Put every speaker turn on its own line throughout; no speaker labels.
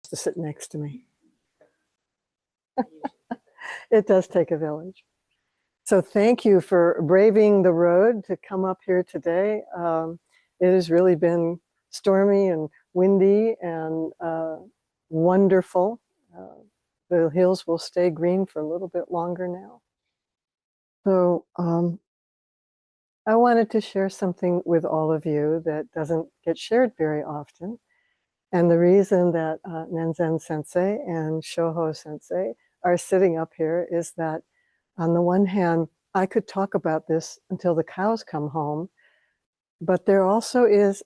to sit next to me. It does take a village. So thank you for braving the road to come up here today. It has really been stormy and windy and wonderful. The hills will stay green for a little bit longer now. So I wanted to share something with all of you that doesn't get shared very often. And the reason that Nenzan Sensei and Shoho Sensei are sitting up here is that, on the one hand, I could talk about this until the cows come home, but there also is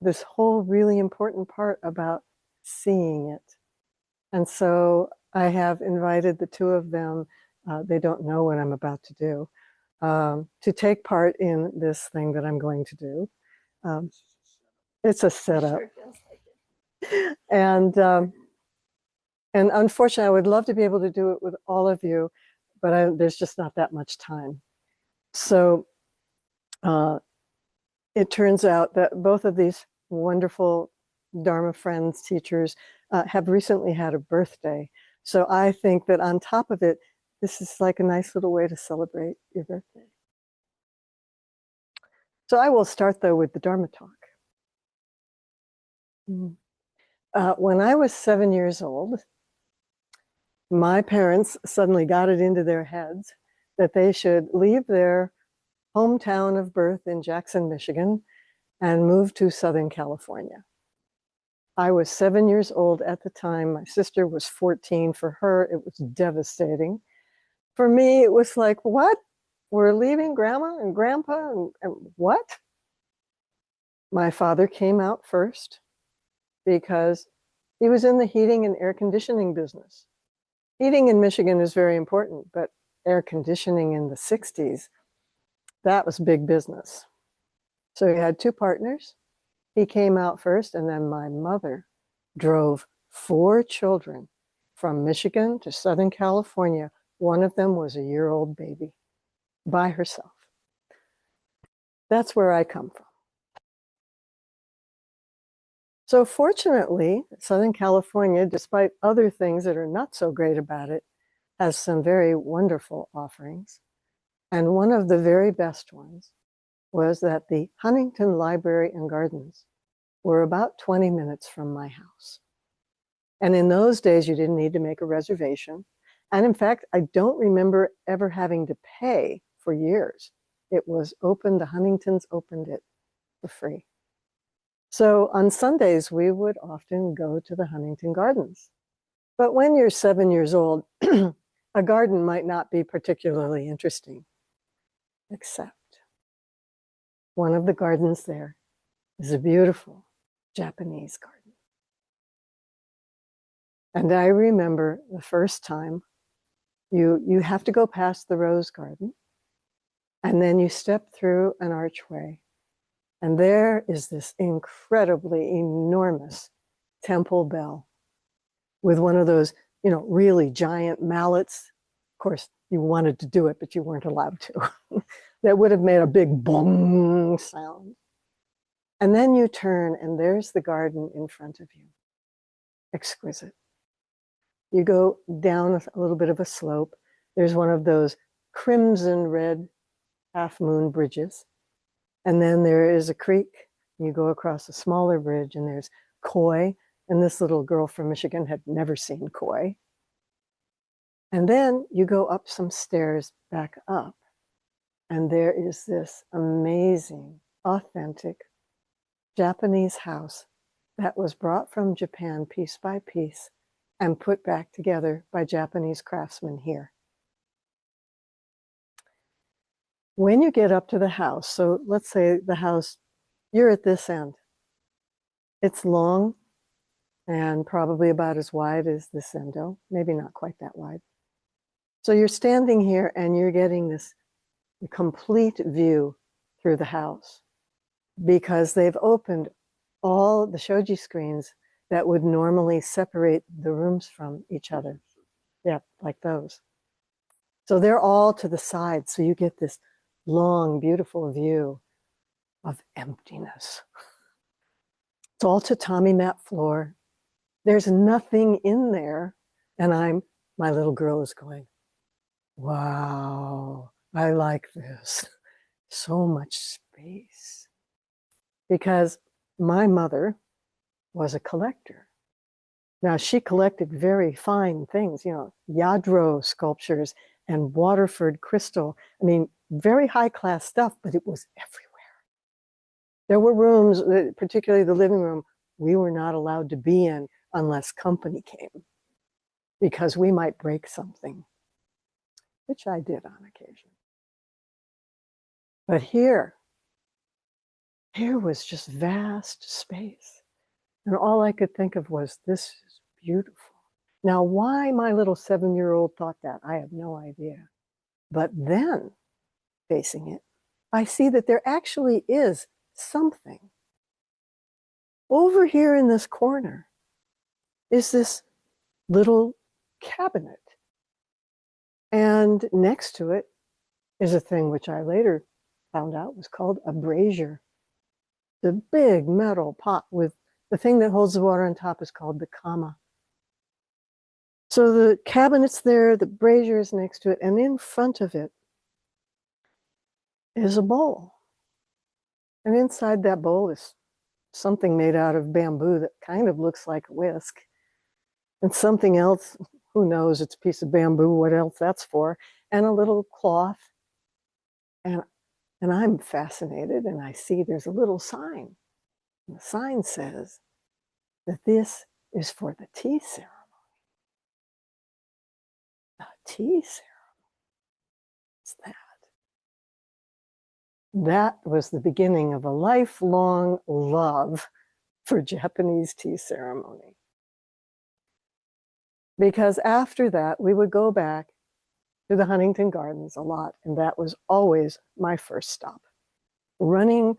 this whole really important part about seeing it. And so I have invited the two of them, they don't know what I'm about to do, to take part in this thing that I'm going to do. It's a setup. And unfortunately, I would love to be able to do it with all of you, but there's just not that much time. So it turns out that both of these wonderful Dharma friends, teachers, have recently had a birthday. So I think that on top of it, this is like a nice little way to celebrate your birthday. So I will start, though, with the Dharma talk. When I was 7 years old, my parents suddenly got it into their heads that they should leave their hometown of birth in Jackson, Michigan, and move to Southern California. I was 7 years old at the time. My sister was 14. For her, it was devastating. For me, it was like, what? We're leaving Grandma and Grandpa and what? My father came out first because he was in the heating and air conditioning business. Heating in Michigan is very important, but air conditioning in the 60s, that was big business. So he had two partners. He came out first, and then my mother drove 4 children from Michigan to Southern California. One of them was a year-old baby by herself. That's where I come from. So fortunately, Southern California, despite other things that are not so great about it, has some very wonderful offerings. And one of the very best ones was that the Huntington Library and Gardens were about 20 minutes from my house. And in those days, you didn't need to make a reservation. And in fact, I don't remember ever having to pay for years. It was open, the Huntingtons opened it for free. So on Sundays, we would often go to the Huntington Gardens. But when you're 7 years old, a garden might not be particularly interesting, except one of the gardens there is a beautiful Japanese garden. And I remember the first time you have to go past the rose garden, and then you step through an archway, and there is this incredibly enormous temple bell with one of those, really giant mallets. Of course, you wanted to do it, but you weren't allowed to. That would have made a big bong sound. And then you turn, and there's the garden in front of you. Exquisite. You go down a little bit of a slope. There's one of those crimson red half-moon bridges. And then there is a creek. You go across a smaller bridge, and there's koi. And this little girl from Michigan had never seen koi. And then you go up some stairs back up. And there is this amazing, authentic Japanese house that was brought from Japan piece by piece and put back together by Japanese craftsmen here. When you get up to the house, so let's say the house, you're at this end. It's long and probably about as wide as this endo, maybe not quite that wide. So you're standing here and you're getting this complete view through the house because they've opened all the shoji screens that would normally separate the rooms from each other. Yeah, like those. So they're all to the side. So you get this long, beautiful view of emptiness. It's all tatami mat floor. There's nothing in there. And my little girl is going, wow, I like this. So much space. Because my mother was a collector. Now, she collected very fine things, Yadro sculptures and Waterford crystal. I mean, very high-class stuff, but it was everywhere. There were rooms, particularly the living room, we were not allowed to be in unless company came, because we might break something, which I did on occasion. But here was just vast space. And all I could think of was, this is beautiful. Now, why my little 7-year-old thought that, I have no idea. But then, facing it, I see that there actually is something. Over here in this corner is this little cabinet. And next to it is a thing which I later found out was called a brazier. The big metal pot with the thing that holds the water on top is called the kama. So the cabinet's there, the brazier is next to it, and in front of it is a bowl. And inside that bowl is something made out of bamboo that kind of looks like a whisk. And something else, who knows, it's a piece of bamboo, what else that's for, and a little cloth. And I'm fascinated, and I see there's a little sign. And the sign says that this is for the tea ceremony. The tea ceremony. What's that? That was the beginning of a lifelong love for Japanese tea ceremony. Because after that, we would go back to the Huntington Gardens a lot, and that was always my first stop. Running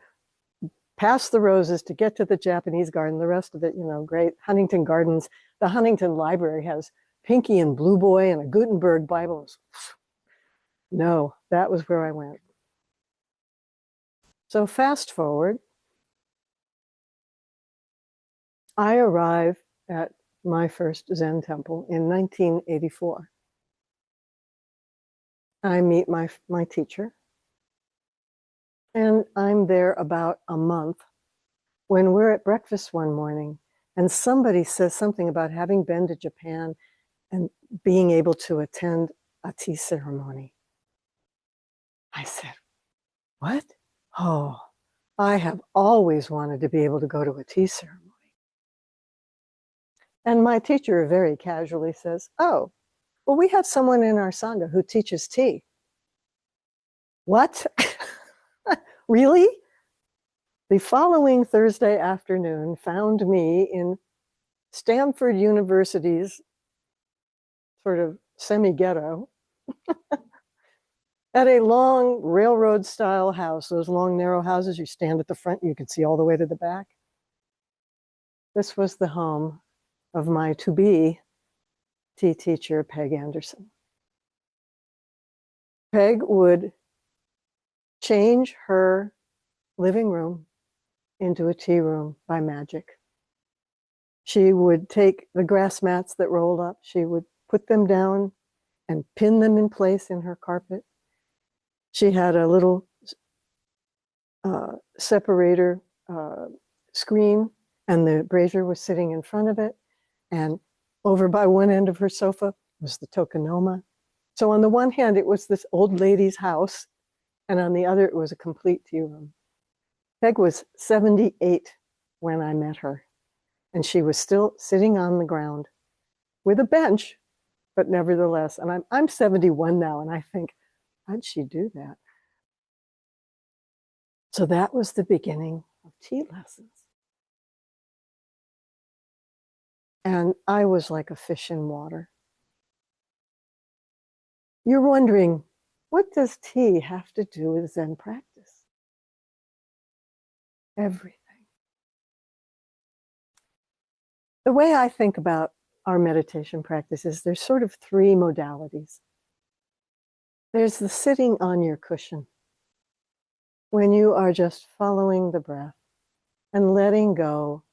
past the roses to get to the Japanese garden, the rest of it, great. Huntington Gardens, the Huntington Library has Pinky and Blue Boy and a Gutenberg Bible. No, that was where I went. So fast forward, I arrive at my first Zen temple in 1984. I meet my teacher, and I'm there about a month when we're at breakfast one morning, and somebody says something about having been to Japan and being able to attend a tea ceremony. I said, what? Oh, I have always wanted to be able to go to a tea ceremony. And my teacher very casually says, oh, well, we have someone in our Sangha who teaches tea. What? Really? The following Thursday afternoon found me in Stanford University's sort of semi-ghetto at a long railroad-style house, those long, narrow houses. You stand at the front, you can see all the way to the back. This was the home of my to-be tea teacher, Peg Anderson. Peg would change her living room into a tea room by magic. She would take the grass mats that rolled up, she would put them down and pin them in place in her carpet. She had a little separator screen, and the brazier was sitting in front of it. And over by one end of her sofa was the tokonoma. So on the one hand, it was this old lady's house, and on the other, it was a complete tea room. Peg was 78 when I met her, and she was still sitting on the ground with a bench, but nevertheless, and I'm 71 now, and I think, how'd she do that? So that was the beginning of tea lessons. And I was like a fish in water. You're wondering, what does tea have to do with Zen practice? Everything. The way I think about our meditation practice is there's sort of 3 modalities. There's the sitting on your cushion, when you are just following the breath and letting go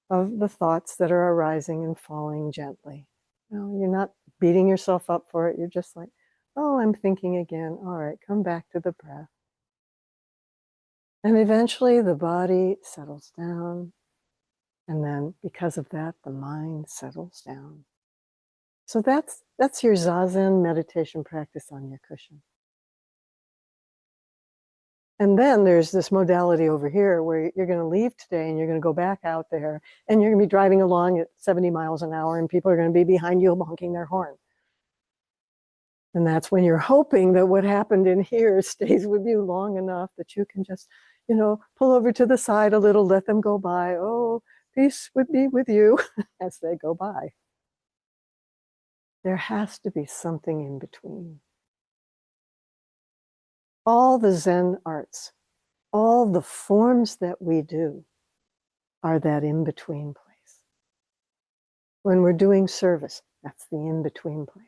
of the thoughts that are arising and falling gently. You're not beating yourself up for it. You're just like, oh, I'm thinking again. All right, come back to the breath. And eventually the body settles down. And then because of that, the mind settles down. So that's your Zazen meditation practice on your cushion. And then there's this modality over here where you're going to leave today and you're going to go back out there and you're going to be driving along at 70 miles an hour and people are going to be behind you honking their horn. And that's when you're hoping that what happened in here stays with you long enough that you can just, pull over to the side a little, let them go by. Oh, peace would be with you as they go by. There has to be something in between. All the Zen arts, all the forms that we do are that in-between place. When we're doing service, that's the in-between place.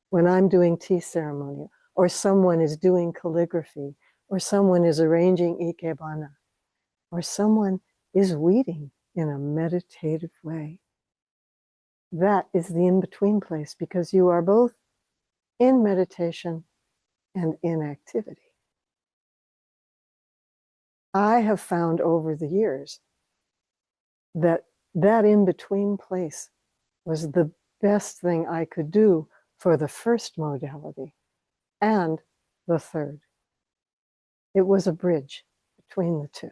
When I'm doing tea ceremony, or someone is doing calligraphy, or someone is arranging ikebana, or someone is weeding in a meditative way. That is the in-between place because you are both in meditation and in activity. I have found over the years that in-between place was the best thing I could do for the first modality and the third. It was a bridge between the two.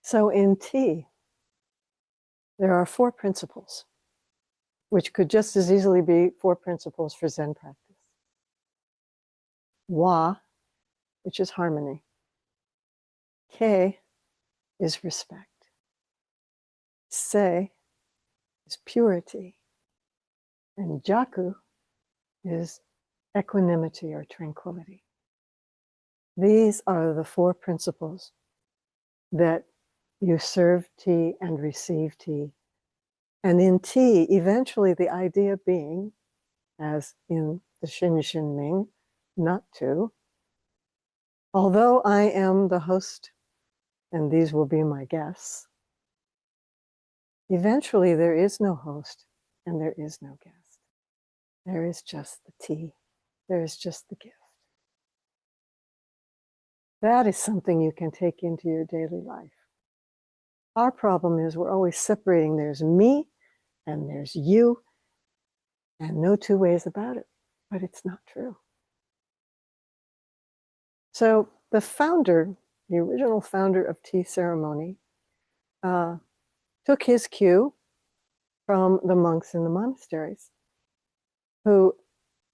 So in tea, there are 4 principles, which could just as easily be 4 principles for Zen practice. Wa, which is harmony. Ke is respect. Se is purity. And Jaku is equanimity or tranquility. These are the 4 principles that you serve tea and receive tea. And in tea, eventually the idea being, as in the Shin Shin Ming, not to. Although I am the host, and these will be my guests, eventually there is no host and there is no guest. There is just the tea. There is just the gift. That is something you can take into your daily life. Our problem is we're always separating. There's me and there's you, and no 2 ways about it. But it's not true. So the founder, the original founder of tea ceremony, took his cue from the monks in the monasteries who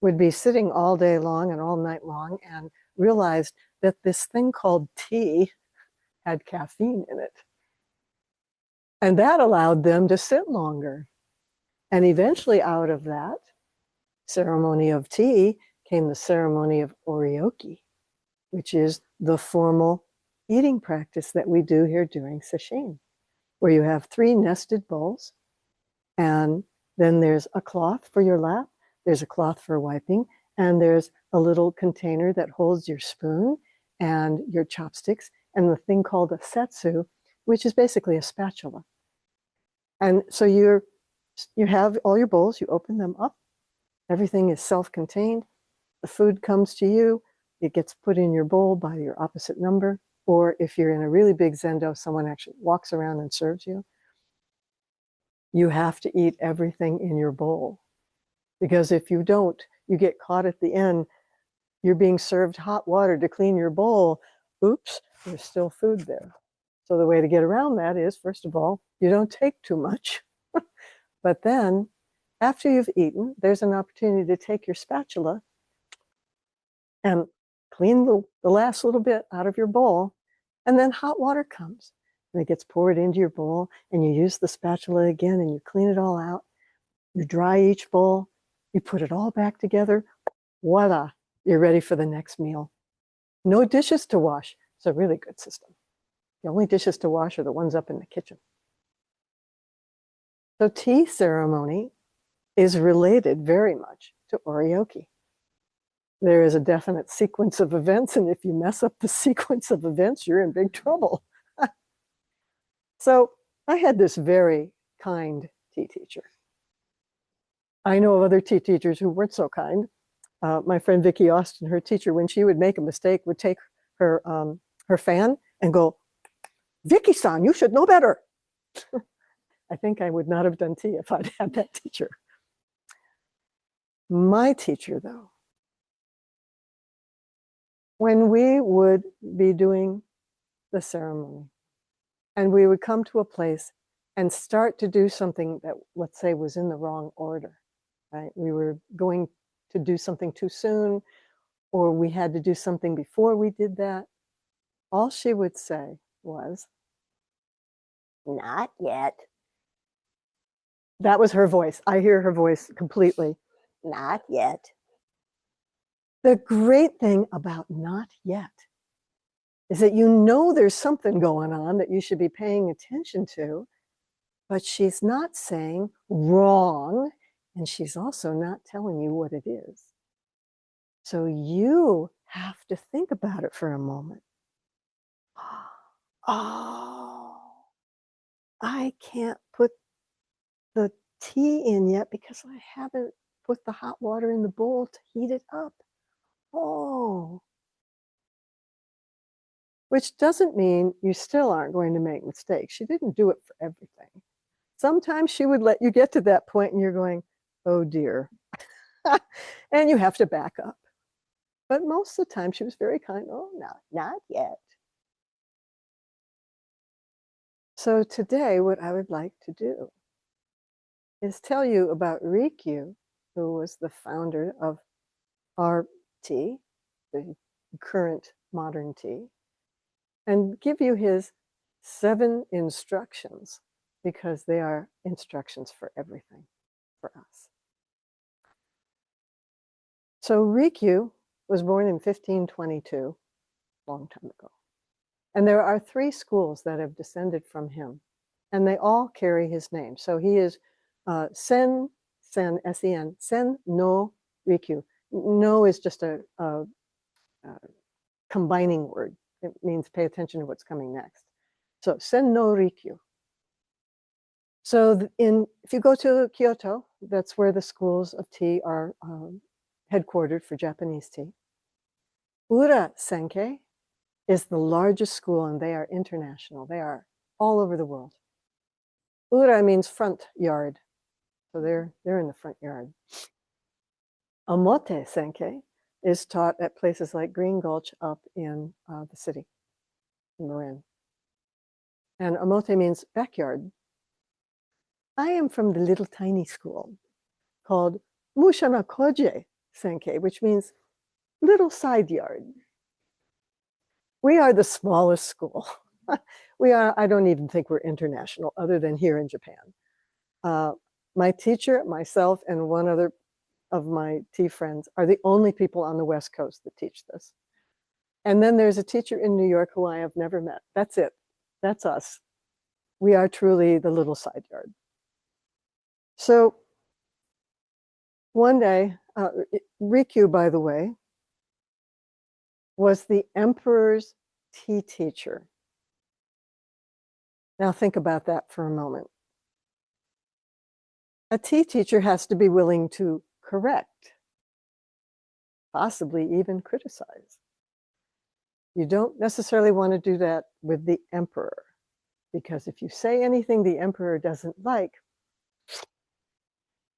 would be sitting all day long and all night long and realized that this thing called tea had caffeine in it. And that allowed them to sit longer. And eventually out of that ceremony of tea came the ceremony of oryoki, which is the formal eating practice that we do here during sesshin, where you have 3 nested bowls, and then there's a cloth for your lap, there's a cloth for wiping, and there's a little container that holds your spoon and your chopsticks, and the thing called a setsu, which is basically a spatula. And so you have all your bowls, you open them up, everything is self-contained, the food comes to you, it gets put in your bowl by your opposite number, or if you're in a really big zendo, someone actually walks around and serves you. You have to eat everything in your bowl. Because if you don't, you get caught at the end, you're being served hot water to clean your bowl. Oops, there's still food there. So the way to get around that is, first of all, you don't take too much. But then, after you've eaten, there's an opportunity to take your spatula and clean the last little bit out of your bowl, and then hot water comes. And it gets poured into your bowl, and you use the spatula again, and you clean it all out. You dry each bowl, you put it all back together, voila, you're ready for the next meal. No dishes to wash. It's a really good system. The only dishes to wash are the ones up in the kitchen. So tea ceremony is related very much to oryoki. There is a definite sequence of events, and if you mess up the sequence of events, you're in big trouble. So I had this very kind tea teacher. I know of other tea teachers who weren't so kind. My friend Vicki Austin, her teacher, when she would make a mistake, would take her fan and go, "Vicki-san, you should know better." I think I would not have done tea if I'd had that teacher. My teacher, though, when we would be doing the ceremony and we would come to a place and start to do something that, let's say, was in the wrong order, right? We were going to do something too soon, or we had to do something before we did that. All she would say was, "Not yet." That was her voice. I hear her voice completely. "Not yet." The great thing about "not yet" is that you know there's something going on that you should be paying attention to, but she's not saying wrong, and she's also not telling you what it is. So you have to think about it for a moment. Oh, I can't put the tea in yet because I haven't put the hot water in the bowl to heat it up. Oh, which doesn't mean you still aren't going to make mistakes. She didn't do it for everything. Sometimes she would let you get to that point and you're going, "Oh dear." And you have to back up. But most of the time she was very kind. "Oh, no, not yet." So today what I would like to do is tell you about Rikyu, who was the founder of our tea, the current modern tea, and give you his 7 instructions, because they are instructions for everything for us. So Rikyu was born in 1522, a long time ago. And there are 3 schools that have descended from him, and they all carry his name. So he is Sen, S-E-N, Sen no Rikyu. No is just a combining word. It means pay attention to what's coming next. So Sen no Rikyu. So if you go to Kyoto, that's where the schools of tea are headquartered for Japanese tea. Ura Senkei is the largest school, and they are international. They are all over the world. Ura means front yard, so they're in the front yard. Omote Senkei is taught at places like Green Gulch up in the city, in Marin. And Omote means backyard. I am from the little tiny school called Mushana Koje Senkei, which means little side yard. We are the smallest school. We are, I don't even think we're international other than here in Japan. My teacher, myself, and one other of my tea friends are the only people on the West Coast that teach this. And then there's a teacher in New York who I have never met. That's it. That's us. We are truly the little side yard. So one day, Rikyu, by the way, was the emperor's tea teacher. Now think about that for a moment. A tea teacher has to be willing to correct, possibly even criticize. You don't necessarily want to do that with the emperor, because if you say anything the emperor doesn't like,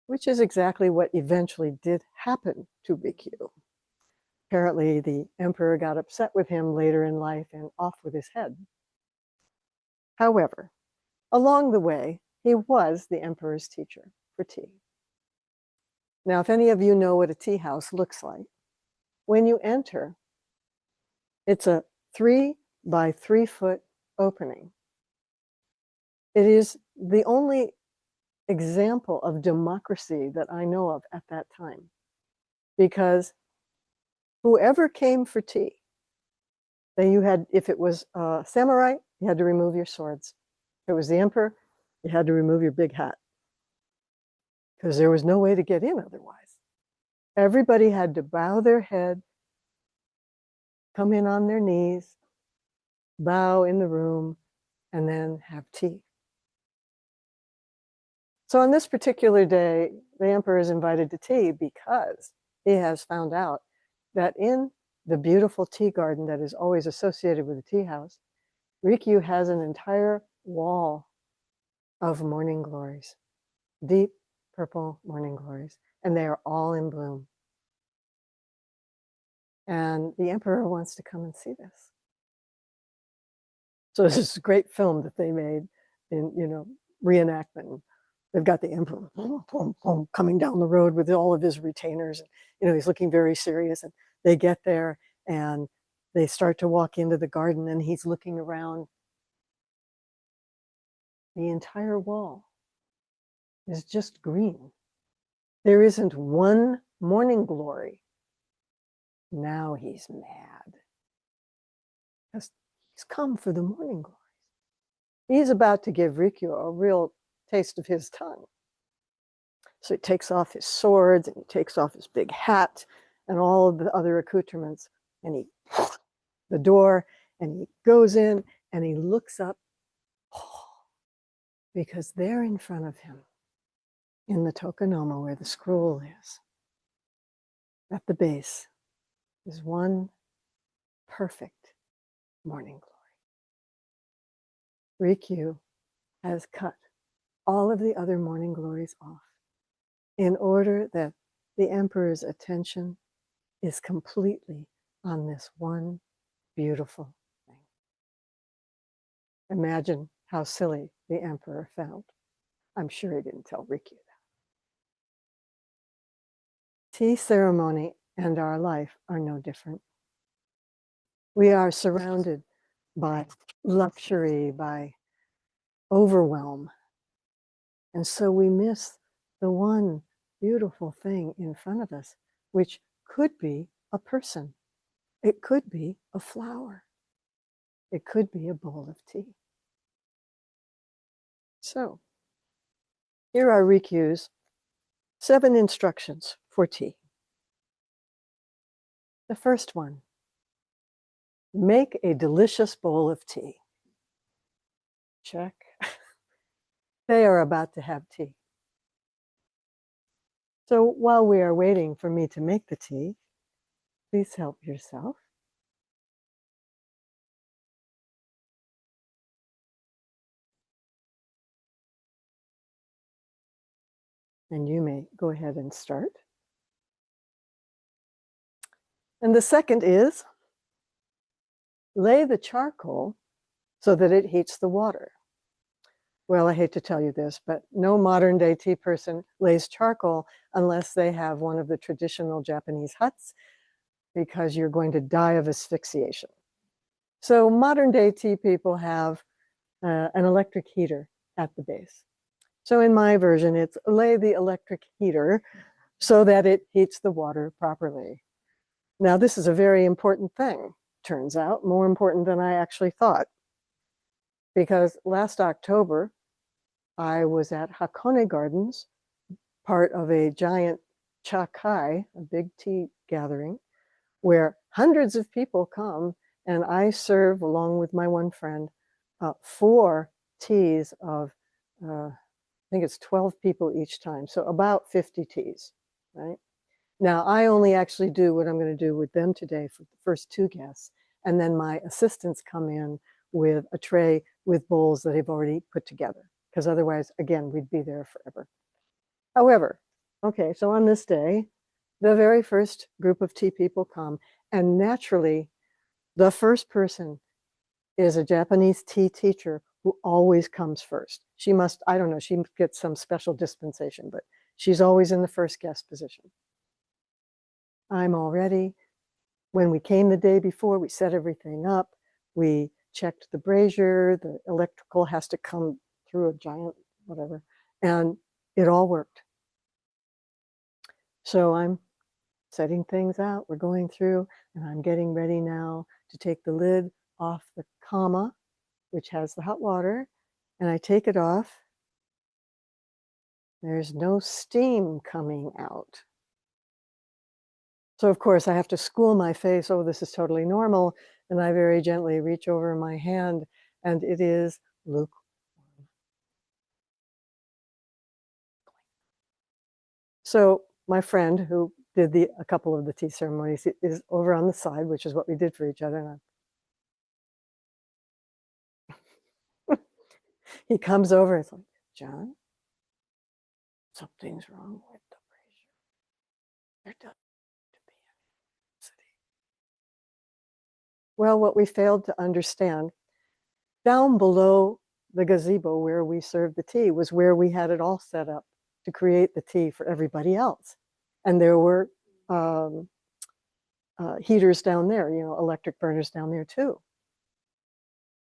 which is exactly what eventually did happen to Rikyu. Apparently, the emperor got upset with him later in life and off with his head. However, along the way, he was the emperor's teacher for tea. Now, if any of you know what a tea house looks like, when you enter, it's a 3 by 3 foot opening. It is the only example of democracy that I know of at that time, because whoever came for tea, then you had, if it was samurai, you had to remove your swords. If it was the emperor, you had to remove your big hat, because there was no way to get in otherwise. Everybody had to bow their head, come in on their knees, bow in the room, and then have tea. So on this particular day, the emperor is invited to tea because he has found out that in the beautiful tea garden that is always associated with the tea house, Rikyu has an entire wall of morning glories, deep purple morning glories, and they are all in bloom. And the emperor wants to come and see this. So this is a great film that they made in, reenactment. They've got the emperor coming down the road with all of his retainers. And, he's looking very serious. And they get there and they start to walk into the garden and he's looking around. The entire wall is just green. There isn't one morning glory. Now he's mad because he's come for the morning glories. He's about to give Rikyu a real taste of his tongue. So he takes off his swords and he takes off his big hat and all of the other accoutrements, and he the door, and he goes in and he looks up, because there in front of him, in the tokonoma where the scroll is, at the base, is one perfect morning glory. Rikyu has cut all of the other morning glories off in order that the emperor's attention is completely on this one beautiful thing. Imagine how silly the emperor felt. I'm sure he didn't tell Rikyu that. Tea ceremony and our life are no different. We are surrounded by luxury, by overwhelm. And so we miss the one beautiful thing in front of us, which could be a person. It could be a flower. It could be a bowl of tea. So here are Rikyu's 7 instructions for tea. The first one, make a delicious bowl of tea. Check. They are about to have tea. So while we are waiting for me to make the tea, please help yourself. And you may go ahead and start. And the second is, lay the charcoal so that it heats the water. Well, I hate to tell you this, but no modern day tea person lays charcoal unless they have one of the traditional Japanese huts, because you're going to die of asphyxiation. So modern day tea people have an electric heater at the base. So in my version, it's lay the electric heater so that it heats the water properly. Now, this is a very important thing, turns out, more important than I actually thought. Because last October, I was at Hakone Gardens, part of a giant chakai, a big tea gathering, where hundreds of people come, and I serve, along with my one friend, 4 teas of, I think it's 12 people each time, so about 50 teas, right? Now, I only actually do what I'm going to do with them today for the first 2 guests, and then my assistants come in with a tray with bowls that I've already put together, because otherwise, again, we'd be there forever. However, okay, so on this day, the very first group of tea people come, and naturally, the first person is a Japanese tea teacher who always comes first. She must, I don't know, she gets some special dispensation, but she's always in the first guest position. I'm all ready. When we came the day before, we set everything up. We checked the brazier. The electrical has to come through a giant whatever. And it all worked. So I'm setting things out. We're going through, and I'm getting ready now to take the lid off the kama, which has the hot water. And I take it off. There's no steam coming out. So, of course, I have to school my face. Oh, this is totally normal. And I very gently reach over my hand, and it is lukewarm. So my friend who did a couple of the tea ceremonies is over on the side, which is what we did for each other. And he comes over. It's like, John, something's wrong with the pressure. There doesn't to be any density. Well, what we failed to understand, down below the gazebo where we served the tea was where we had it all set up to create the tea for everybody else. And there were heaters down there, electric burners down there too.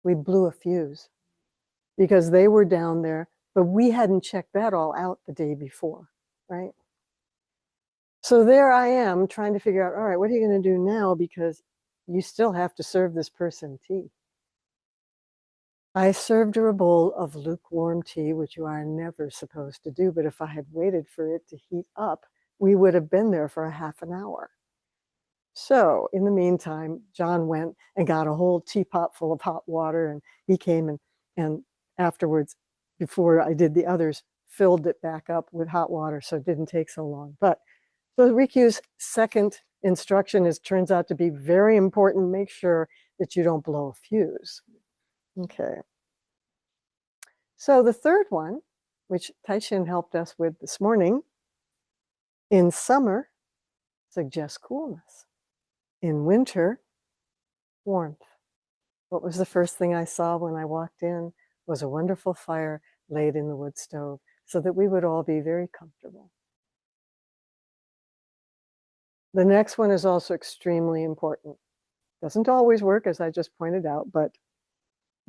We blew a fuse because they were down there, but we hadn't checked that all out the day before, right? So there I am trying to figure out, all right, what are you going to do now? Because you still have to serve this person tea. I served her a bowl of lukewarm tea, which you are never supposed to do. But if I had waited for it to heat up, we would have been there for a half an hour. So in the meantime, John went and got a whole teapot full of hot water, and he came and afterwards, before I did the others, filled it back up with hot water, so it didn't take so long. But so Riku's second instruction turns out to be very important. Make sure that you don't blow a fuse. Okay. So the third one, which Taishin helped us with this morning, in summer, suggests coolness. In winter, warmth. What was the first thing I saw when I walked in was a wonderful fire laid in the wood stove so that we would all be very comfortable. The next one is also extremely important. Doesn't always work, as I just pointed out, but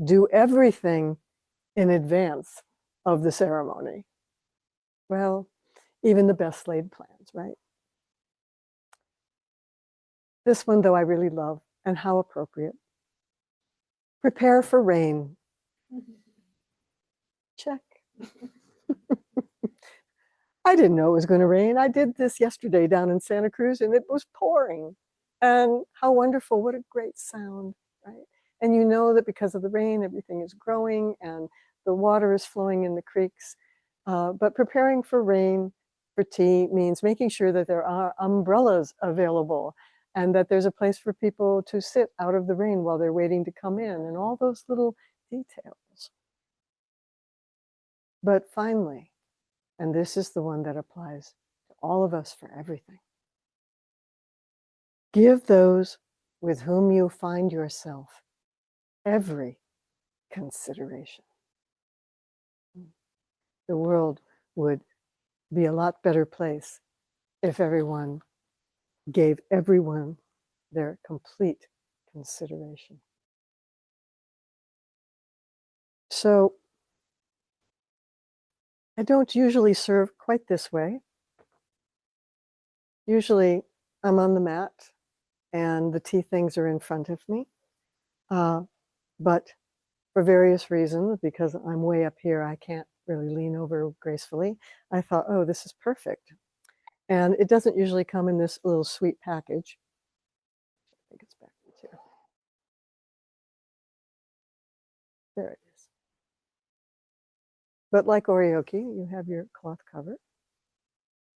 do everything in advance of the ceremony. Well, even the best laid plans, right? This one, though, I really love, and how appropriate. Prepare for rain. Check. I didn't know it was going to rain. I did this yesterday down in Santa Cruz, and it was pouring. And how wonderful, what a great sound, right? And you know that because of the rain, everything is growing and the water is flowing in the creeks. But preparing for rain for tea means making sure that there are umbrellas available and that there's a place for people to sit out of the rain while they're waiting to come in, and all those little details. But finally, and this is the one that applies to all of us for everything, give those with whom you find yourself every consideration. The world would be a lot better place if everyone gave everyone their complete consideration. So I don't usually serve quite this way. Usually I'm on the mat and the tea things are in front of me. But for various reasons, because I'm way up here, I can't really lean over gracefully. I thought, oh, this is perfect. And it doesn't usually come in this little sweet package. I think it's backwards here. There it is. But like oryoki, you have your cloth cover.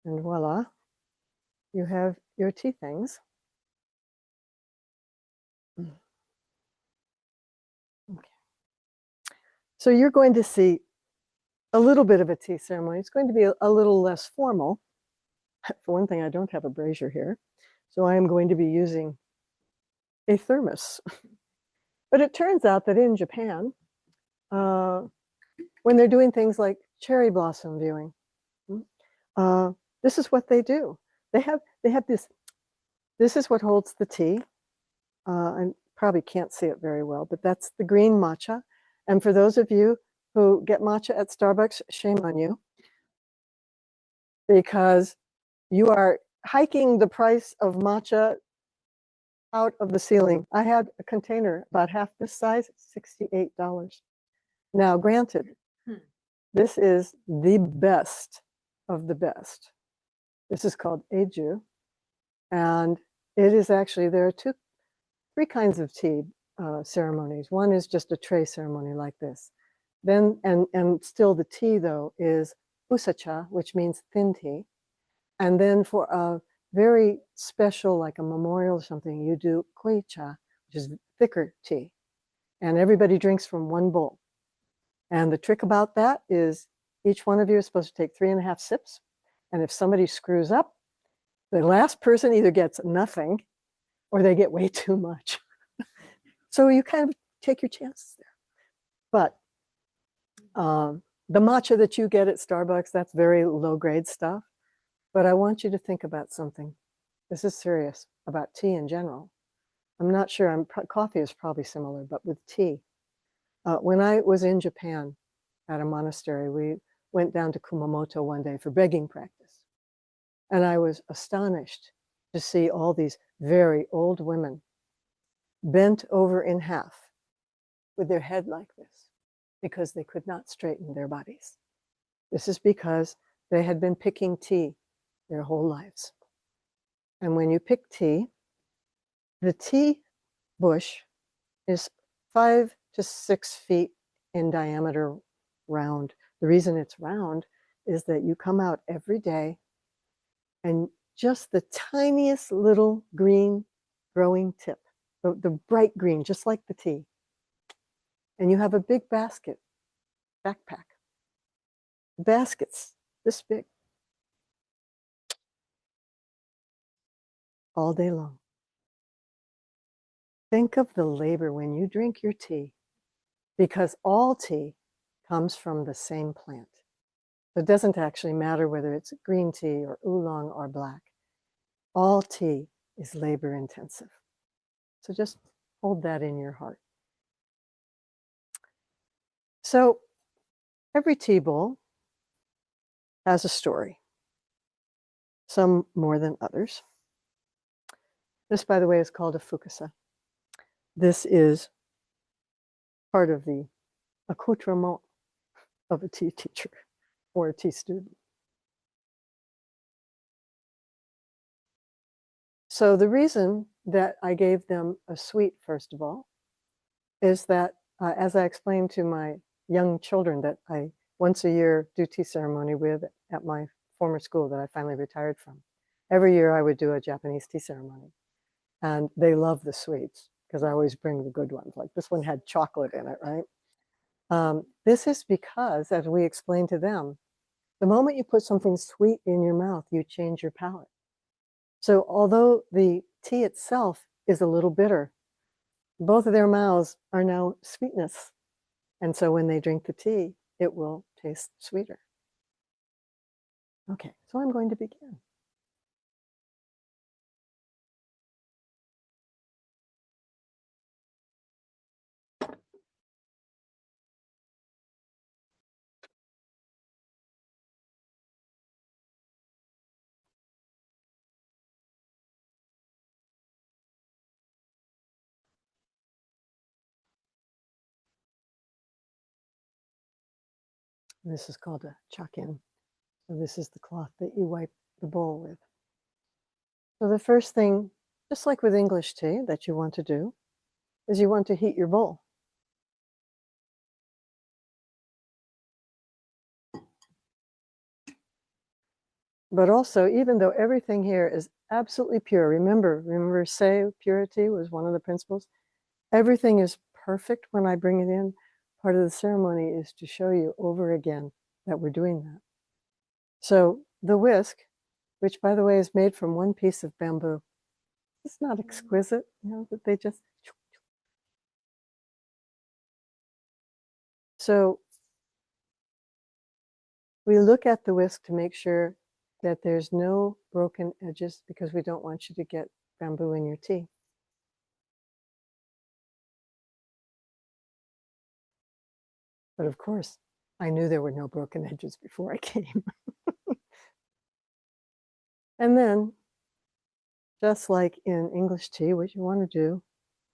And voila, you have your tea things. Okay. So you're going to see a little bit of a tea ceremony. It's going to be a little less formal. For one thing, I don't have a brazier here. So I am going to be using a thermos. But it turns out that in Japan, when they're doing things like cherry blossom viewing, this is what they do. They have this is what holds the tea. I probably can't see it very well, but that's the green matcha. And for those of you who get matcha at Starbucks, shame on you, because you are hiking the price of matcha out of the ceiling. I had a container about half this size, $68. Now, granted, this is the best of the best. This is called Eju, and it is actually, there are three kinds of tea ceremonies. One is just a tray ceremony like this. Then, and still the tea though is usacha, which means thin tea. And then for a very special, like a memorial or something, you do koicha, which is thicker tea. And everybody drinks from one bowl. And the trick about that is each one of you is supposed to take 3.5 sips. And if somebody screws up, the last person either gets nothing or they get way too much. So you kind of take your chances there. But the matcha that you get at Starbucks, that's very low grade stuff. But I want you to think about something. This is serious about tea in general. I'm not sure, coffee is probably similar, but with tea. When I was in Japan at a monastery, we went down to Kumamoto one day for begging practice. And I was astonished to see all these very old women bent over in half with their head like this because they could not straighten their bodies. This is because they had been picking tea their whole lives. And when you pick tea, the tea bush is 5 to 6 feet in diameter round. The reason it's round is that you come out every day and just the tiniest little green growing tip, the bright green, just like the tea. And you have a big basket, backpack. The basket's this big. All day long. Think of the labor when you drink your tea, because all tea comes from the same plant. It doesn't actually matter whether it's green tea or oolong or black. All tea is labor intensive. So just hold that in your heart. So every tea bowl has a story, some more than others. This, by the way, is called a fukusa. This is part of the accoutrement of a tea teacher or a tea student. So the reason that I gave them a sweet, first of all, is that as I explained to my young children that I once a year do tea ceremony with at my former school that I finally retired from, every year I would do a Japanese tea ceremony. And they love the sweets because I always bring the good ones. Like this one had chocolate in it, right? This is because, as we explained to them, the moment you put something sweet in your mouth, you change your palate. So although the tea itself is a little bitter, both of their mouths are now sweetness. And so when they drink the tea, it will taste sweeter. Okay, so I'm going to begin. This is called a chakin. So this is the cloth that you wipe the bowl with. So the first thing, just like with English tea, that you want to do is you want to heat your bowl. But also, even though everything here is absolutely pure, remember say purity was one of the principles. Everything is perfect when I bring it in. Part of the ceremony is to show you over again that we're doing that. So the whisk, which by the way is made from one piece of bamboo, it's not exquisite, you know, that they just. So we look at the whisk to make sure that there's no broken edges because we don't want you to get bamboo in your tea. But of course, I knew there were no broken edges before I came. And then, just like in English tea, what you want to do,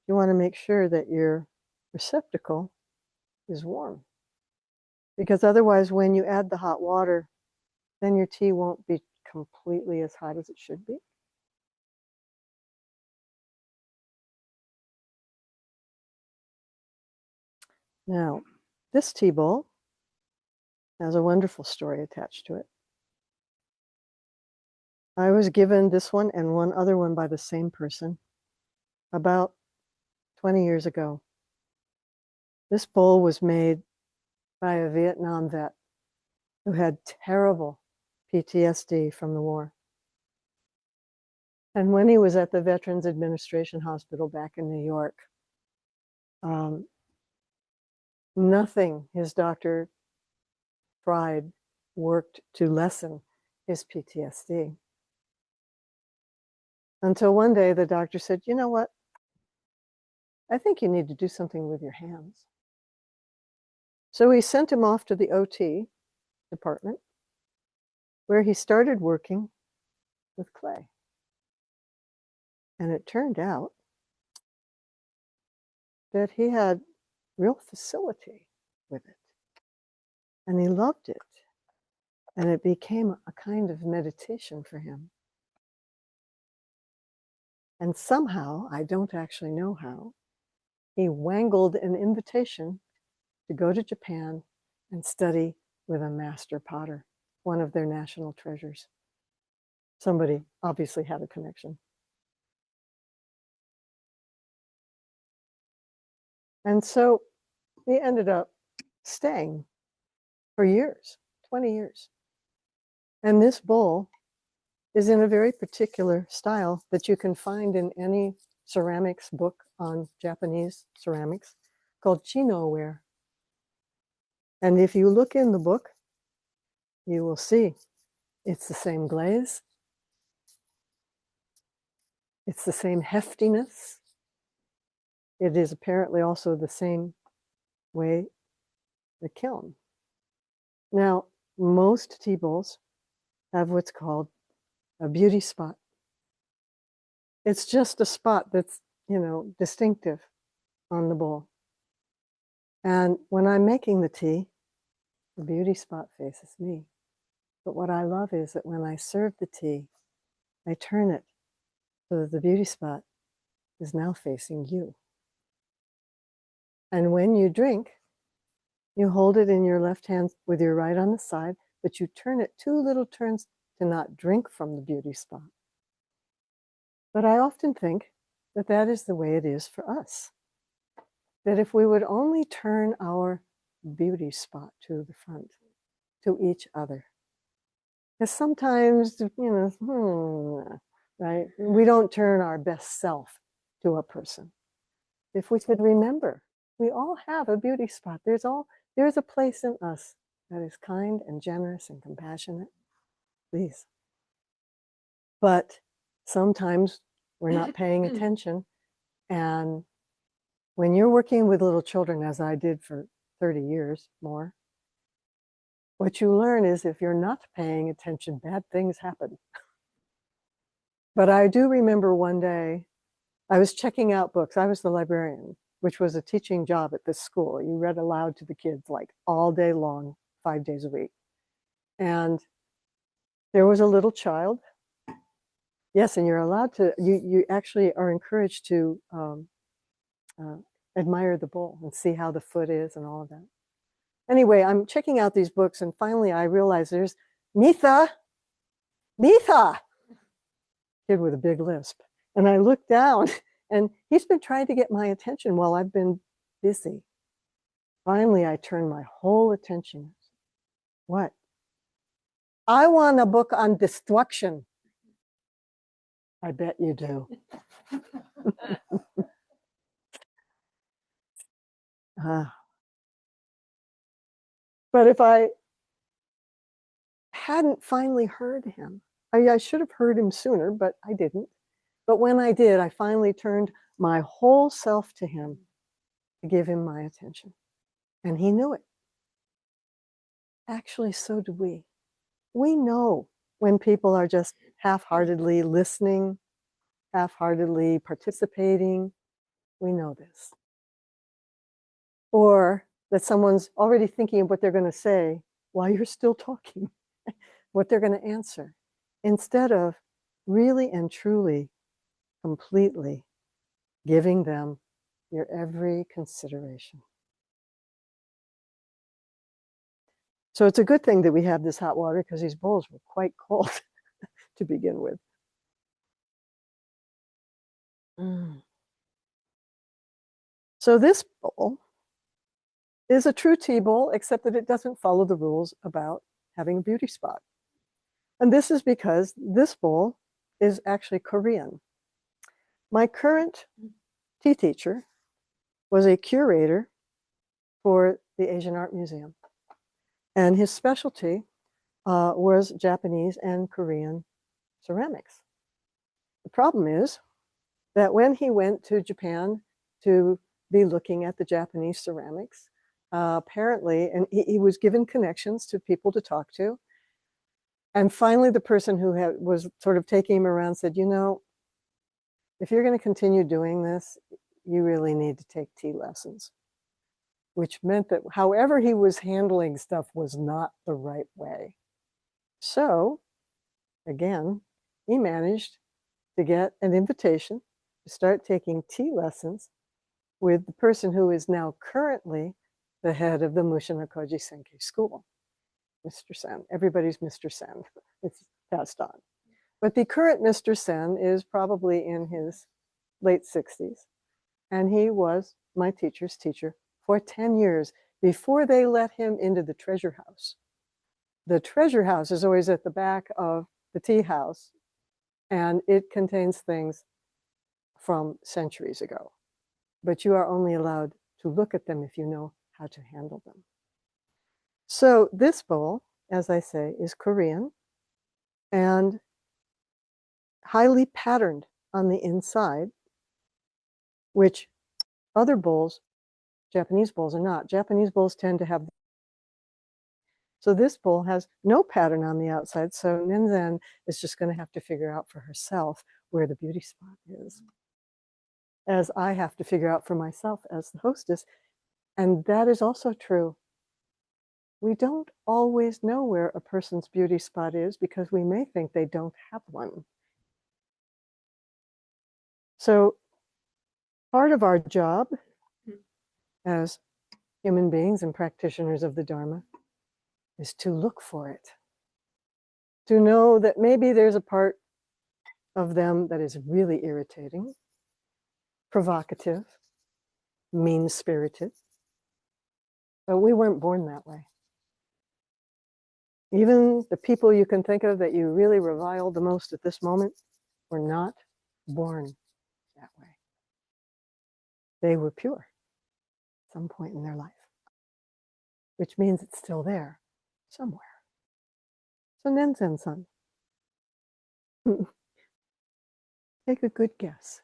you want to make sure that your receptacle is warm. Because otherwise, when you add the hot water, then your tea won't be completely as hot as it should be. Now, this tea bowl Has a wonderful story attached to it. I was given this one and one other one by the same person about 20 years ago. This bowl was made by a Vietnam vet who had terrible PTSD from the war. And when he was at the Veterans Administration Hospital back in New York, nothing his doctor tried worked to lessen his PTSD. Until one day the doctor said, you know what? I think you need to do something with your hands. So he sent him off to the OT department, where he started working with clay. And it turned out that he had real facility with it. And he loved it. And it became a kind of meditation for him. And somehow, I don't actually know how, he wangled an invitation to go to Japan and study with a master potter, one of their national treasures. Somebody obviously had a connection. And so he ended up staying for years, 20 years. And this bowl is in a very particular style that you can find in any ceramics book on Japanese ceramics called chino ware. And if you look in the book, you will see it's the same glaze, it's the same heftiness. It is apparently also the same way the kiln. Now, most tea bowls have what's called a beauty spot. It's just a spot that's, distinctive on the bowl. And when I'm making the tea, the beauty spot faces me. But what I love is that when I serve the tea, I turn it so that the beauty spot is now facing you. And when you drink, you hold it in your left hand with your right on the side, but you turn it 2 little turns to not drink from the beauty spot. But I often think that that is the way it is for us. That if we would only turn our beauty spot to the front, to each other. Because sometimes, right? We don't turn our best self to a person. If we could remember, we all have a beauty spot. There's a place in us that is kind and generous and compassionate. Please. But sometimes we're not paying attention. And when you're working with little children, as I did for 30 years more, what you learn is if you're not paying attention, bad things happen. But I do remember one day, I was checking out books. I was the librarian, which was a teaching job at this school. You read aloud to the kids like all day long, 5 days a week. And there was a little child. Yes, and you're allowed to, you actually are encouraged to admire the bowl and see how the foot is and all of that. Anyway, I'm checking out these books, and finally I realize there's Mitha, kid with a big lisp. And I look down, and he's been trying to get my attention while I've been busy. Finally, I turn my whole attention. What? I want a book on destruction. I bet you do. But if I hadn't finally heard him, I should have heard him sooner, but I didn't. But when I did, I finally turned my whole self to him to give him my attention. And he knew it. Actually, so do we. We know when people are just half-heartedly listening, half-heartedly participating. We know this. Or that someone's already thinking of what they're going to say while you're still talking, what they're going to answer, instead of really and truly, completely giving them your every consideration. So it's a good thing that we have this hot water because these bowls were quite cold to begin with. So this bowl is a true tea bowl, except that it doesn't follow the rules about having a beauty spot. And this is because this bowl is actually Korean. My current tea teacher was a curator for the Asian Art Museum. And his specialty was Japanese and Korean ceramics. The problem is that when he went to Japan to be looking at the Japanese ceramics, apparently, and he was given connections to people to talk to. And finally, the person who was sort of taking him around said, you know, if you're going to continue doing this, you really need to take tea lessons, which meant that however he was handling stuff was not the right way. So, again, he managed to get an invitation to start taking tea lessons with the person who is now currently the head of the Musha Jikoji Senki school, Mr. Sen. Everybody's Mr. Sen. It's passed on. But the current Mr. Sen is probably in his late 60s. And he was my teacher's teacher for 10 years before they let him into the treasure house. The treasure house is always at the back of the tea house, and it contains things from centuries ago. But you are only allowed to look at them if you know how to handle them. So this bowl, as I say, is Korean and highly patterned on the inside, which other bowls, Japanese bowls, are not. Japanese bowls tend to have. So this bowl has no pattern on the outside. So Nenzan is just going to have to figure out for herself where the beauty spot is, as I have to figure out for myself as the hostess. And that is also true. We don't always know where a person's beauty spot is because we may think they don't have one. So part of our job as human beings and practitioners of the Dharma is to look for it, to know that maybe there's a part of them that is really irritating, provocative, mean-spirited, but we weren't born that way. Even the people you can think of that you really revile the most at this moment were not born that way. They were pure at some point in their life, which means it's still there somewhere. So Nenzan-san, take a good guess.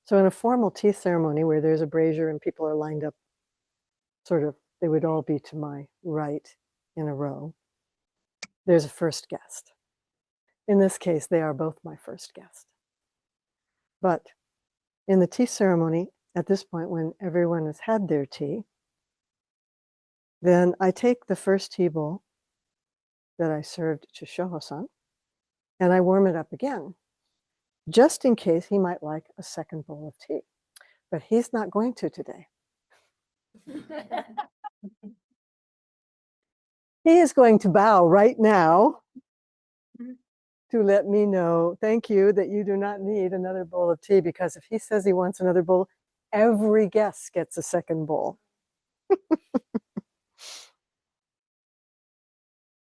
So in a formal tea ceremony where there's a brazier and people are lined up, sort of, they would all be to my right in a row, there's a first guest. In this case, they are both my first guest. But in the tea ceremony, at this point when everyone has had their tea, then I take the first tea bowl that I served to Shoho-san and I warm it up again, just in case he might like a second bowl of tea. But he's not going to today. He is going to bow right now to let me know, thank you, that you do not need another bowl of tea, because if he says he wants another bowl, every guest gets a second bowl.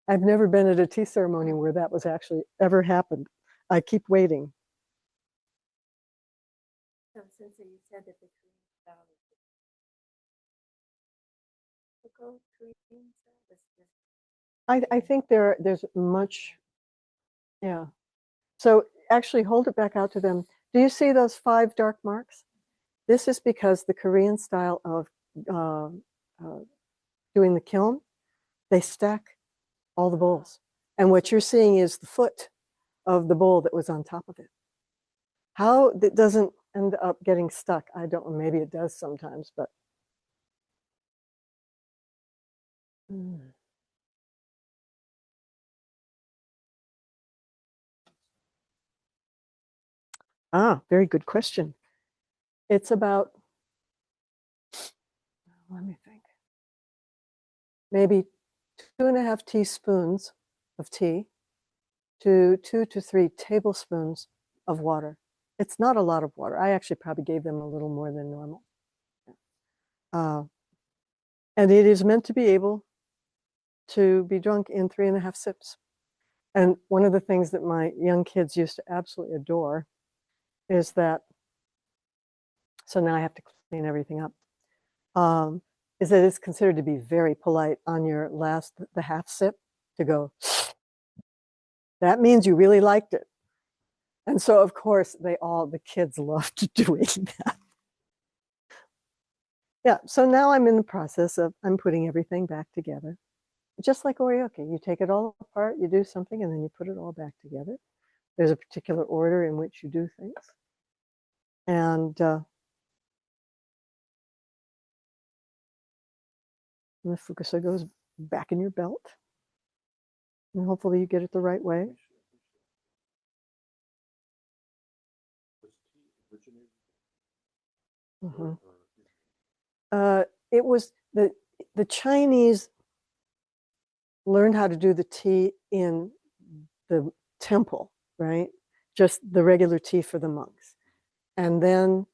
I've never been at a tea ceremony where that was actually ever happened. I keep waiting.
So since you said that the Korean style is Korean style,
I think there's much, yeah. So actually hold it back out to them. Do you see those 5 dark marks? This is because the Korean style of doing the kiln, they stack all the bowls. And what you're seeing is the foot of the bowl that was on top of it. How it doesn't end up getting stuck, I don't know, maybe it does sometimes, but Mm. Very good question. It's about, let me think, maybe 2.5 teaspoons of tea to 2 to 3 tablespoons of water. It's not a lot of water. I actually probably gave them a little more than normal. Uh, and it is meant to be able to be drunk in 3.5 sips. And one of the things that my young kids used to absolutely adore is that, so now I have to clean everything up, is that it's considered to be very polite on your the half sip to go, that means you really liked it. And so, of course, the kids loved doing that. Yeah, so now I'm in the process of, I'm putting everything back together. Just like oryoke, you take it all apart, you do something, and then you put it all back together. There's a particular order in which you do things. And the fukusa goes back in your belt. And hopefully you get it the right way. Mm-hmm. It was the Chinese learned how to do the tea in the temple, right? Just the regular tea for the monks. And then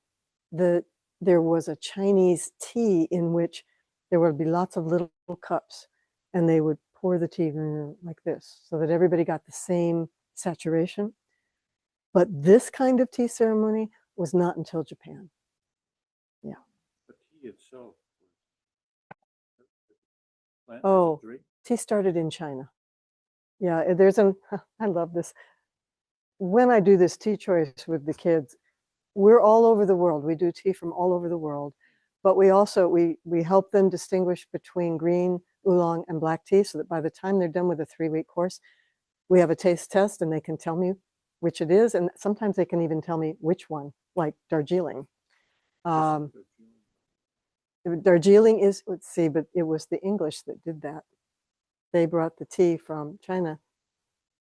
there was a Chinese tea in which there would be lots of little cups, and they would pour the tea like this so that everybody got the same saturation. But this kind of tea ceremony was not until Japan. Yeah.
The tea itself.
Oh, tea started in China. Yeah, I love this. When I do this tea choice with the kids, we're all over the world. We do tea from all over the world, but we also, we help them distinguish between green, oolong, and black tea so that by the time they're done with a 3-week course, we have a taste test and they can tell me which it is. And sometimes they can even tell me which one, like Darjeeling. Darjeeling is, let's see, but it was the English that did that. They brought the tea from China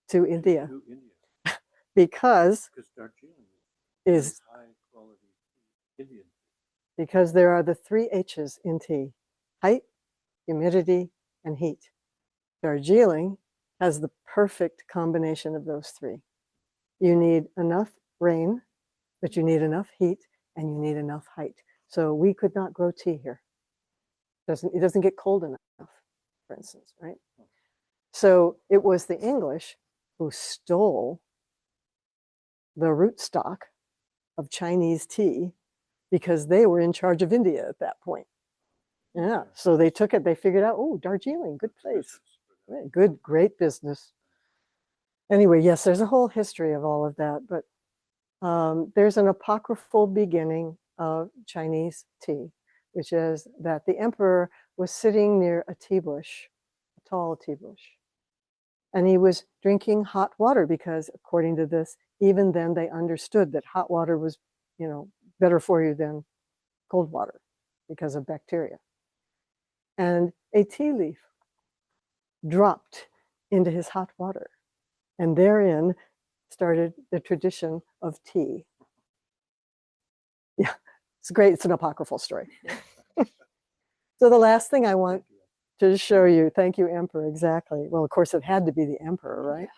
to India because
Darjeeling
is
high quality Indian.
Because there are the 3 H's in tea: height, humidity, and heat. Darjeeling has the perfect combination of those 3. You need enough rain, but you need enough heat, and you need enough height. So we could not grow tea here. It doesn't get cold enough, for instance, right? So it was the English who stole the rootstock of Chinese tea because they were in charge of India at that point. Yeah, so they took it, they figured out, oh, Darjeeling, good place. Good, great business. Anyway, yes, there's a whole history of all of that, but there's an apocryphal beginning of Chinese tea, which is that the emperor was sitting near a tea bush, a tall tea bush, and he was drinking hot water because, according to this, even then they understood that hot water was, better for you than cold water because of bacteria. And a tea leaf dropped into his hot water, and therein started the tradition of tea. Yeah, it's great. It's an apocryphal story. So the last thing I want to show you, thank you, Emperor, exactly. Well, of course, it had to be the Emperor, right?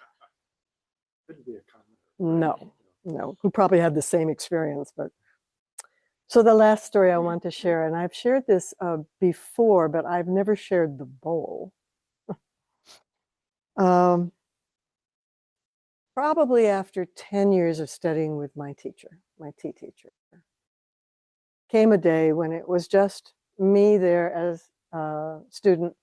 Couldn't be a commoner.
No, who probably had the same experience. But so the last story I want to share, and I've shared this before, but I've never shared the bowl. Probably after 10 years of studying with my teacher, my tea teacher, came a day when it was just me there as a student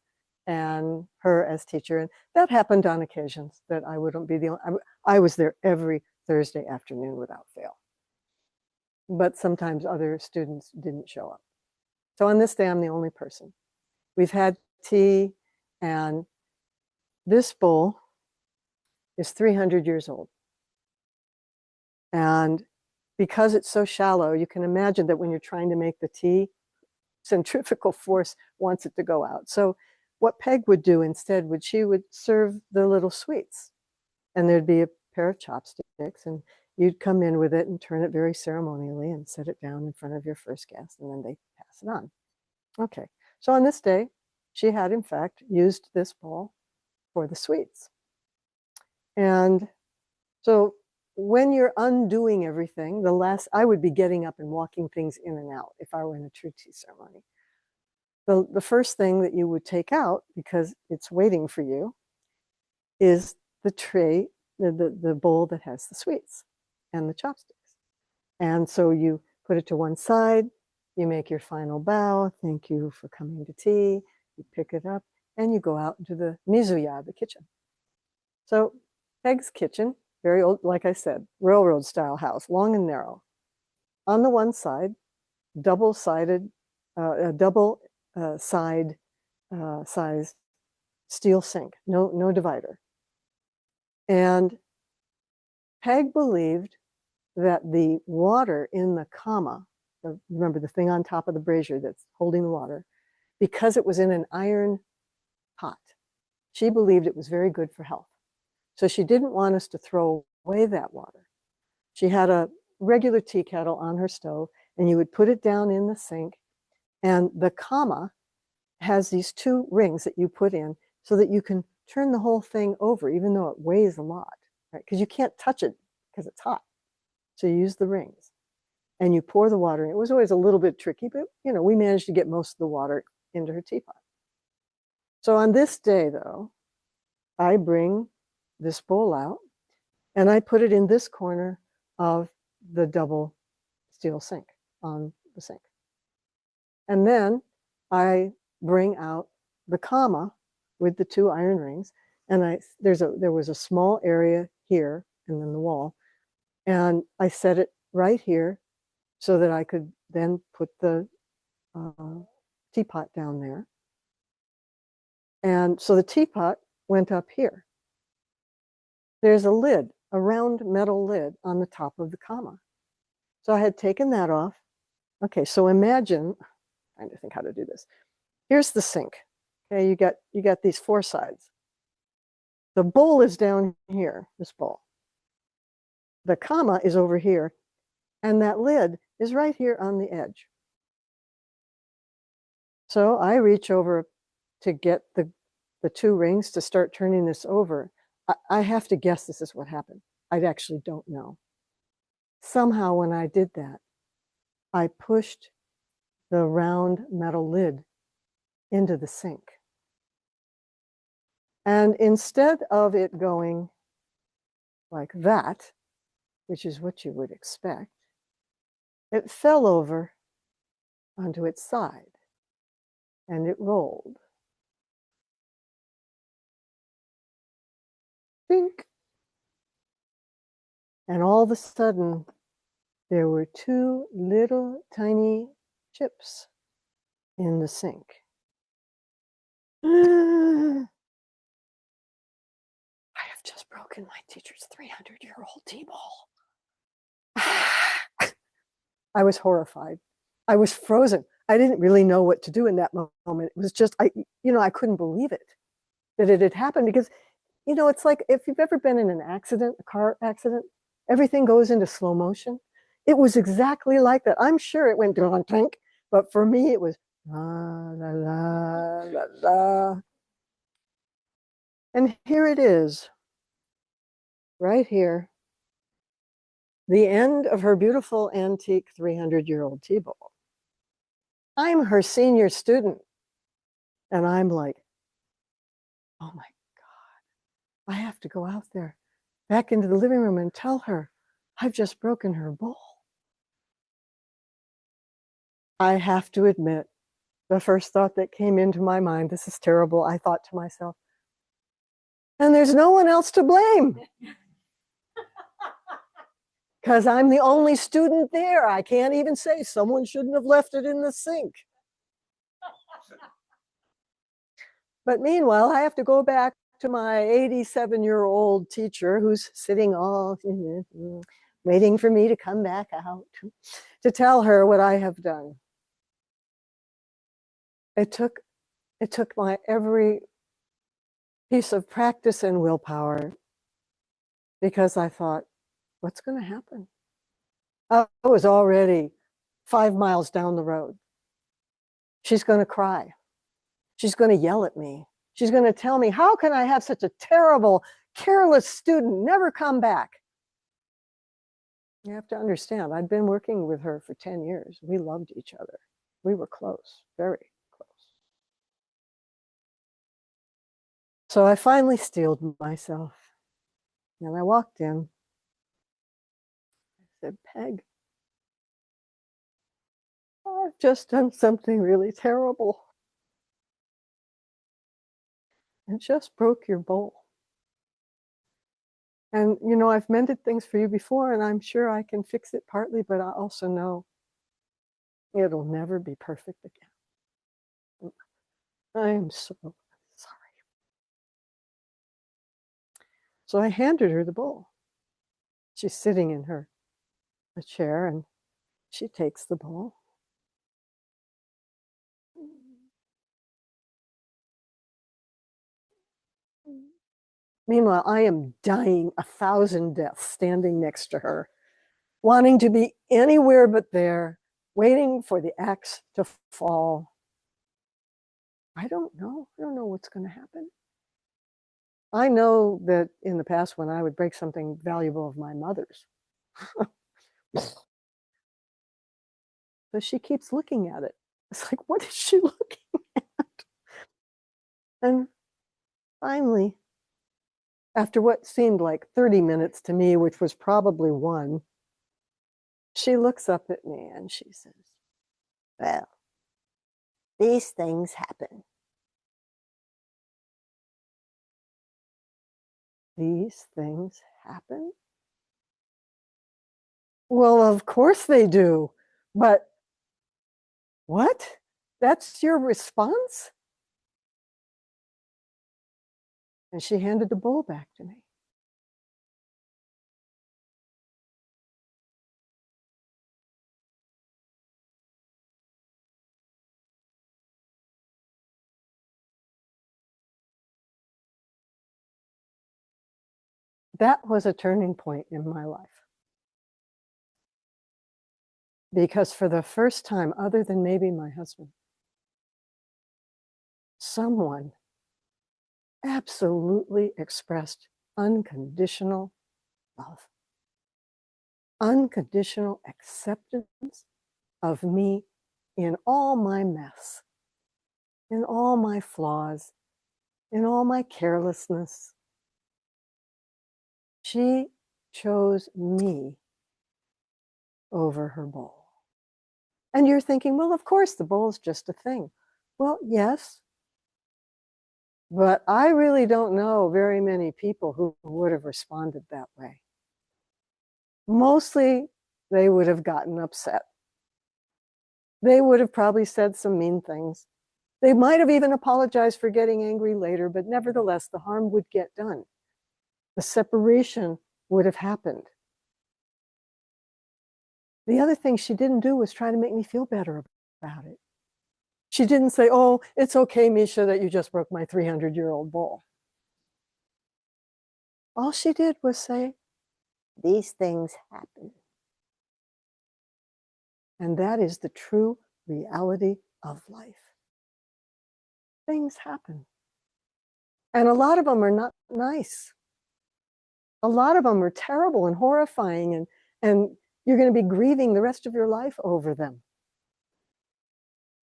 and her as teacher. And that happened on occasions, that I wouldn't be the only, I was there every Thursday afternoon without fail. But sometimes other students didn't show up. So on this day, I'm the only person. We've had tea, and this bowl is 300 years old. And because it's so shallow, you can imagine that when you're trying to make the tea, centrifugal force wants it to go out. So what Peg would do instead would she would serve the little sweets, and there'd be a pair of chopsticks, and you'd come in with it and turn it very ceremonially and set it down in front of your first guest, and then they pass it on. Okay, so on this day, she had in fact used this bowl for the sweets. And so when you're undoing everything, I would be getting up and walking things in and out if I were in a true tea ceremony. The first thing that you would take out, because it's waiting for you, is the tray, the bowl that has the sweets and the chopsticks. And so you put it to one side, you make your final bow, thank you for coming to tea, you pick it up, and you go out into the mizuya, the kitchen. So Peg's kitchen, very old, like I said, railroad style house, long and narrow. On the one side, double-sided, double side size steel sink, no divider. And Peg believed that the water in the kama, remember the thing on top of the brazier that's holding the water, because it was in an iron pot, she believed it was very good for health. So she didn't want us to throw away that water. She had a regular tea kettle on her stove, and you would put it down in the sink, and the kama has these two rings that you put in so that you can turn the whole thing over, even though it weighs a lot, right? Because you can't touch it because it's hot. So you use the rings, and you pour the water in. It was always a little bit tricky, but we managed to get most of the water into her teapot. So on this day, though, I bring this bowl out, and I put it in this corner of the double steel sink on the sink. And then I bring out the kama with the two iron rings, and there was a small area here and then the wall, and I set it right here so that I could then put the teapot down there. And so the teapot went up here. There's a lid, a round metal lid on the top of the kama. So I had taken that off. Okay, so imagine, I'm trying to think how to do this. Here's the sink. Okay, you got these four sides. The bowl is down here, this bowl. The kama is over here, and that lid is right here on the edge. So I reach over to get the two rings to start turning this over. I have to guess this is what happened. I actually don't know. Somehow when I did that, I pushed the round metal lid into the sink. And instead of it going like that, which is what you would expect, it fell over onto its side and it rolled. Dink. And all of a sudden, there were two little tiny chips in the sink. I have just broken my teacher's 300-year-old tea bowl. I was horrified. I was frozen. I didn't really know what to do in that moment. It was just, I couldn't believe it, that it had happened, because, it's like if you've ever been in an accident, a car accident, everything goes into slow motion. It was exactly like that. I'm sure it went clink, but for me it was la la la la la. And here it is, right here, the end of her beautiful antique 300-year-old tea bowl. I'm her senior student, and I'm like, oh my God, I have to go out there, back into the living room and tell her I've just broken her bowl. I have to admit, the first thought that came into my mind, this is terrible, I thought to myself, and there's no one else to blame. Because I'm the only student there. I can't even say someone shouldn't have left it in the sink. But meanwhile, I have to go back to my 87-year-old teacher who's sitting all waiting for me to come back out to tell her what I have done. It took It took my every piece of practice and willpower, because I thought, what's going to happen? I was already 5 miles down the road. She's going to cry. She's going to yell at me. She's going to tell me, how can I have such a terrible, careless student never come back? You have to understand, I'd been working with her for 10 years. We loved each other. We were close, very close. So I finally steeled myself. And I walked in. I said, Peg, I've just done something really terrible. And just broke your bowl. And, you know, I've mended things for you before, and I'm sure I can fix it partly, but I also know it'll never be perfect again. I am so sorry. So I handed her the bowl. She's sitting in her chair, and she takes the bowl. Meanwhile, I am dying 1,000 deaths standing next to her, wanting to be anywhere but there, waiting for the axe to fall. I don't know. I don't know what's going to happen. I know that in the past, when I would break something valuable of my mother's, so she keeps looking at it. It's like, what is she looking at? And finally, after what seemed like 30 minutes to me, which was probably one, she looks up at me and she says, well, these things happen. These things happen? Well, of course they do. But what? That's your response? And she handed the bowl back to me. That was a turning point in my life. Because for the first time, other than maybe my husband, someone absolutely expressed unconditional love, unconditional acceptance of me in all my mess, in all my flaws, in all my carelessness. She chose me over her bowl. And you're thinking, well, of course, the bowl's just a thing. Well, yes, but I really don't know very many people who would have responded that way. Mostly, they would have gotten upset. They would have probably said some mean things. They might have even apologized for getting angry later, but nevertheless, the harm would get done. The separation would have happened. The other thing she didn't do was try to make me feel better about it. She didn't say, oh, it's okay, Misha, that you just broke my 300-year-old bowl. All she did was say, these things happen. And that is the true reality of life. Things happen. And a lot of them are not nice. A lot of them are terrible and horrifying, and you're going to be grieving the rest of your life over them.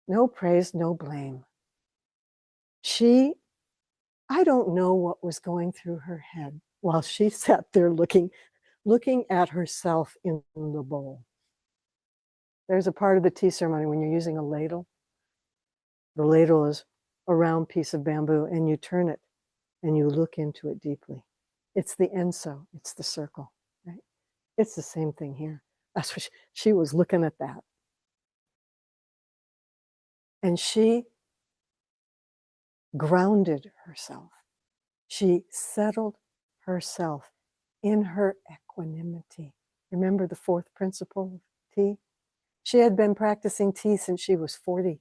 No praise, no blame. I don't know what was going through her head while she sat there looking at herself in the bowl. There's a part of the tea ceremony when you're using a ladle. The ladle is a round piece of bamboo, and you turn it and you look into it deeply. It's the enso, it's the circle, right? It's the same thing here. That's what she was looking at that. And she grounded herself. She settled herself in her equanimity. Remember the fourth principle of tea? She had been practicing tea since she was 40.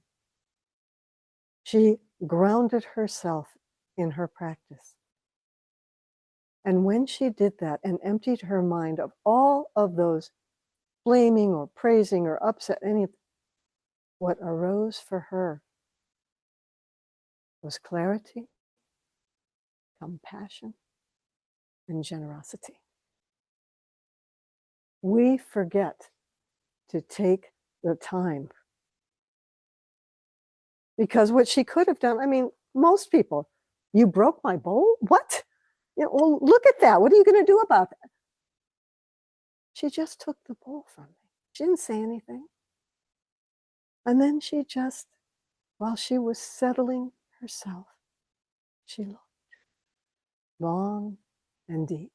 She grounded herself in her practice. And when she did that and emptied her mind of all of those blaming or praising or upset, what arose for her was clarity, compassion, and generosity. We forget to take the time. Because what she could have done, I mean, most people, you broke my bowl? What? Well, look at that. What are you going to do about that? She just took the bowl from me. She didn't say anything. And then she just, while she was settling herself, she looked long and deep.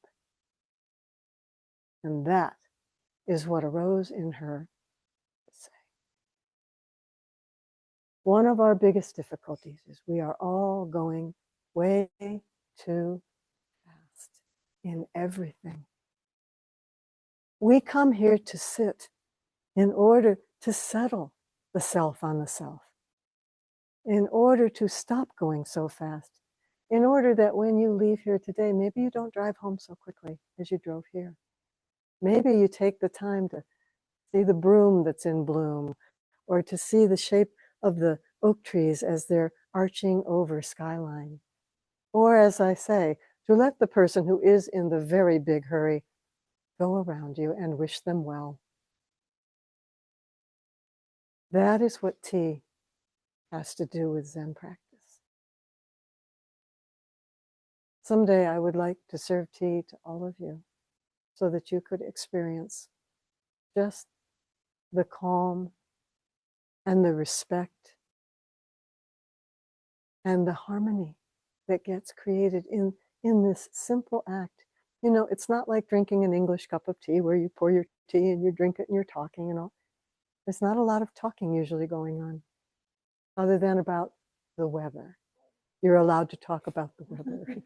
And that is what arose in her to say. One of our biggest difficulties is we are all going way too fast in everything. We come here to sit in order to settle the self on the self, in order to stop going so fast, in order that when you leave here today, maybe you don't drive home so quickly as you drove here. Maybe you take the time to see the broom that's in bloom, or to see the shape of the oak trees as they're arching over skyline. Or, as I say, to let the person who is in the very big hurry go around you and wish them well. That is what tea has to do with Zen practice. Someday I would like to serve tea to all of you so that you could experience just the calm and the respect and the harmony that gets created in this simple act. You know, it's not like drinking an English cup of tea where you pour your tea and you drink it and you're talking and all. There's not a lot of talking usually going on, other than about the weather. You're allowed to talk about the weather.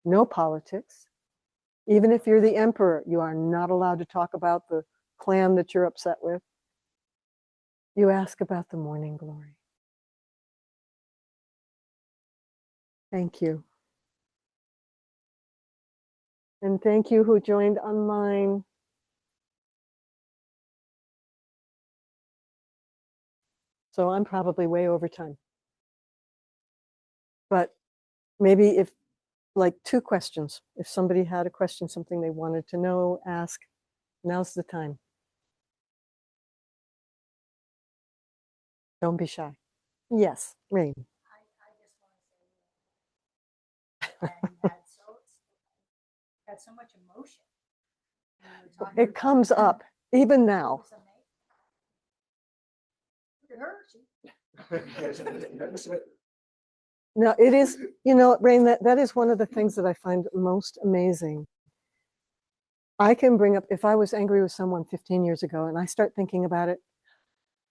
No politics. Even if you're the emperor, you are not allowed to talk about the clan that you're upset with. You ask about the morning glory. Thank you. And thank you who joined online. So I'm probably way over time. But maybe if, like, 2 questions. If somebody had a question, something they wanted to know, ask, now's the time. Don't be shy. Yes, Rain.
I just want to say that you had so much emotion.
It comes up even now.
Look at her.
No, it is, you know, Rain, that is one of the things that I find most amazing. I can bring up, if I was angry with someone 15 years ago and I start thinking about it,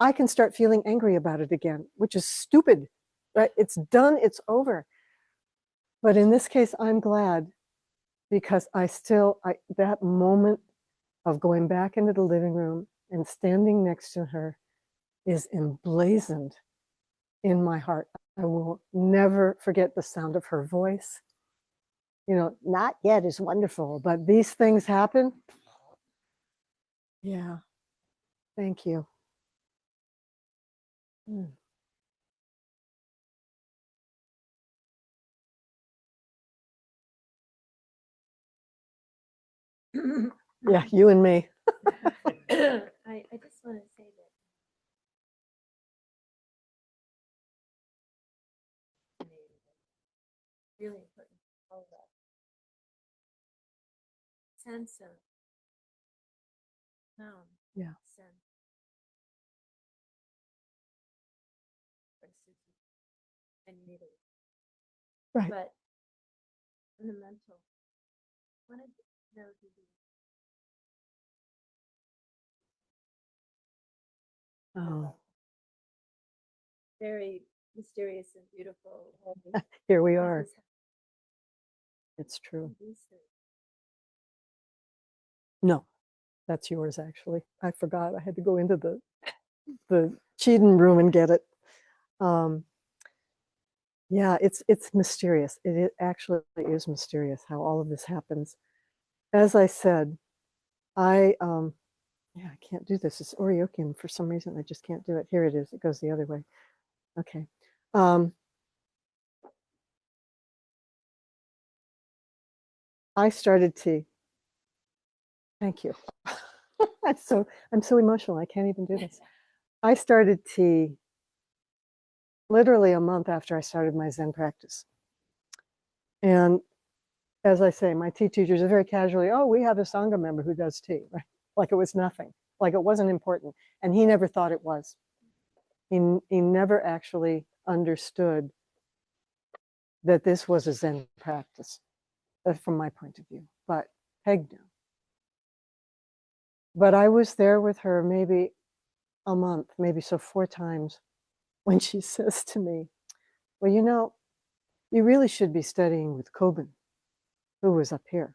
I can start feeling angry about it again, which is stupid, right? It's done, it's over. But in this case, I'm glad because that moment of going back into the living room and standing next to her is emblazoned in my heart. I will never forget the sound of her voice. You know, not yet is wonderful, but these things happen. Yeah. Thank you. Yeah, you and me.
I just want to say that really important all that sense of
Yeah.
sense and needed.
Right.
But in the mental, I wanted to know
Oh,
very mysterious and beautiful.
here we are. It's true. No, that's yours, actually. I forgot. I had to go into the Cheatin room and get it. Yeah, it's mysterious. It actually is mysterious how all of this happens. As I said, I yeah, I can't do this. It's Oryoki, and for some reason I just can't do it. Here it is. It goes the other way. Okay. I started tea. Thank you. I'm so emotional. I can't even do this. I started tea literally a month after I started my Zen practice. And as I say, my tea teachers are very casually, oh, we have a Sangha member who does tea, right? Like it was nothing, like it wasn't important. And he never thought it was. He never actually understood that this was a Zen practice, from my point of view. But Peg knew. But I was there with her maybe a month, maybe so 4 times, when she says to me, well, you know, you really should be studying with Koun, who was up here.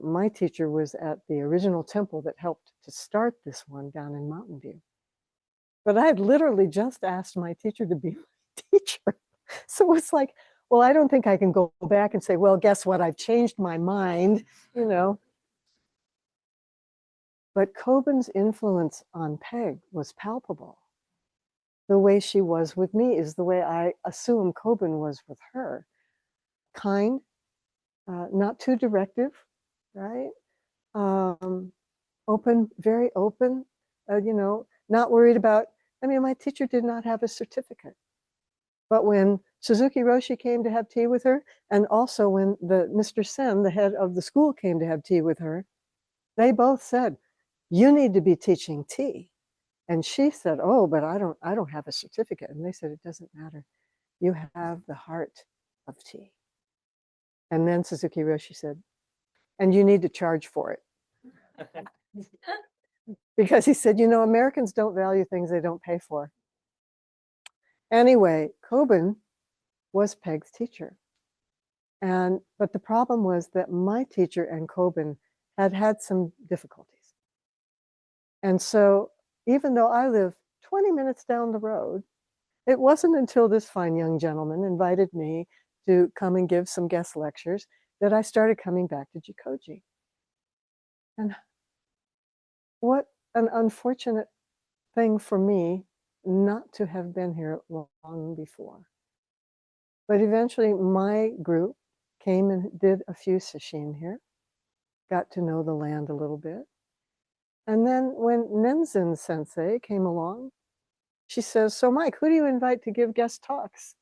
My teacher was at the original temple that helped to start this one down in Mountain View. But I had literally just asked my teacher to be my teacher. So it's like, well, I don't think I can go back and say, well, guess what? I've changed my mind, you know. But Koun's influence on Peg was palpable. The way she was with me is the way I assume Koun was with her. Kind, not too directive, right? Open, very open, you know, not worried about, I mean, my teacher did not have a certificate. But when Suzuki Roshi came to have tea with her, and also when the Mr. Sen, the head of the school, came to have tea with her, they both said, you need to be teaching tea. And she said, oh, but I don't have a certificate. And they said, it doesn't matter. You have the heart of tea. And then Suzuki Roshi said, and you need to charge for it. Because he said, you know, Americans don't value things they don't pay for. Anyway, Koun was Peg's teacher. But the problem was that my teacher and Koun had had some difficulties. And so even though I live 20 minutes down the road, it wasn't until this fine young gentleman invited me to come and give some guest lectures that I started coming back to Jikoji. And what an unfortunate thing for me not to have been here long before. But eventually my group came and did a few sesshin here, got to know the land a little bit. And then when Nenzin sensei came along, she says, so Mike, who do you invite to give guest talks?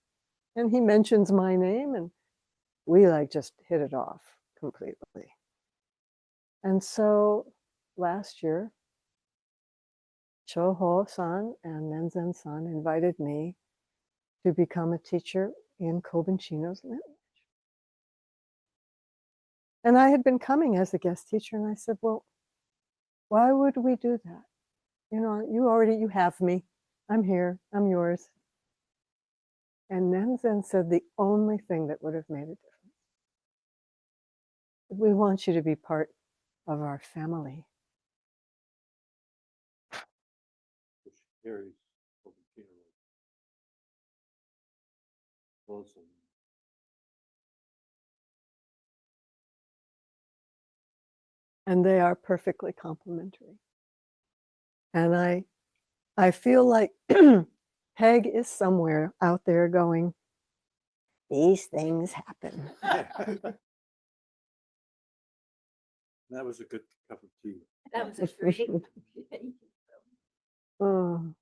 And he mentions my name, and we like just hit it off completely. And so last year, Choho-san and Nenzin-san invited me to become a teacher in Koun Chino's lineage. And I had been coming as a guest teacher, and I said, well, why would we do that? You know, you have me. I'm here, I'm yours. And Nenzin said the only thing that would have made a difference. We want you to be part of our family.
Which carries awesome.
And they are perfectly complementary. And I feel like Peg is somewhere out there going, these things happen.
That was a good cup of tea.
That was a great.
Oh,